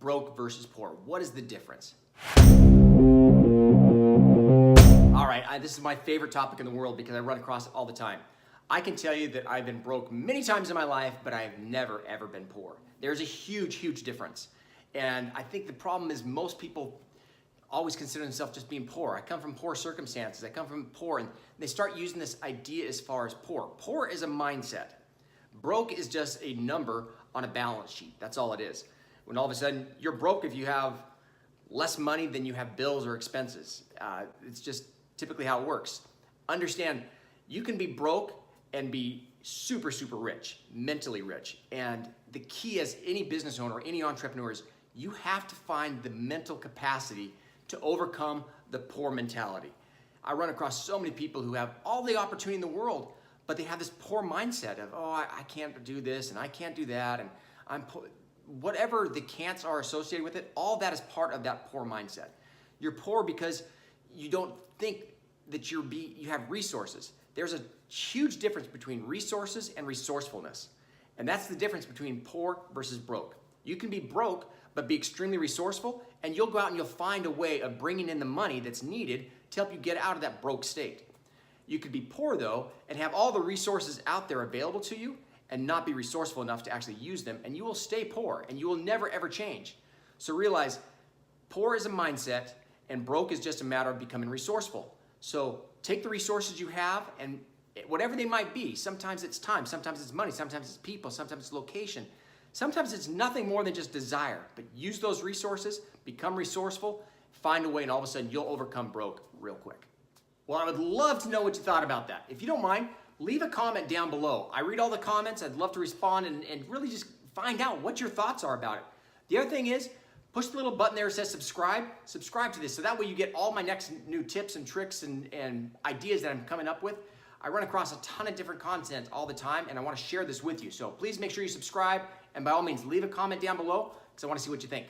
broke versus poor? What is the difference? All right, this is my favorite topic in the world because I run across it all the time. I can tell you that I've been broke many times in my life, but I've never, ever been poor. There's a huge, huge difference. And I think the problem is most people always consider themselves just being poor. I come from poor circumstances. I come from poor, and they start using this idea as far as poor. Poor is a mindset. Broke is just a number on a balance sheet. That's all it is. When all of a sudden you're broke if you have less money than you have bills or expenses. It's just typically how it works. Understand, you can be broke and be super, super rich, mentally rich. And the key as any business owner or any entrepreneur is you have to find the mental capacity to overcome the poor mentality. I run across so many people who have all the opportunity in the world, but they have this poor mindset of, oh, I can't do this and I can't do that, and I'm whatever the can'ts are associated with it, all that is part of that poor mindset. You're poor because you don't think that you have resources. There's a huge difference between resources and resourcefulness. And that's the difference between poor versus broke. You can be broke, but be extremely resourceful, and you'll go out and you'll find a way of bringing in the money that's needed to help you get out of that broke state. You could be poor though, and have all the resources out there available to you, and not be resourceful enough to actually use them, and you will stay poor, and you will never ever change. So realize, poor is a mindset, and broke is just a matter of becoming resourceful. So take the resources you have, and whatever they might be, sometimes it's time, sometimes it's money, sometimes it's people, sometimes it's location, sometimes it's nothing more than just desire, but use those resources, become resourceful, find a way, and all of a sudden you'll overcome broke real quick. Well, I would love to know what you thought about that. If you don't mind, leave a comment down below. I read all the comments. I'd love to respond and really just find out what your thoughts are about it. The other thing is, push the little button there that says subscribe. Subscribe to this, so that way you get all my next new tips and tricks and ideas that I'm coming up with. I run across a ton of different content all the time, and I want to share this with you. So please make sure you subscribe, and by all means, leave a comment down below because I want to see what you think.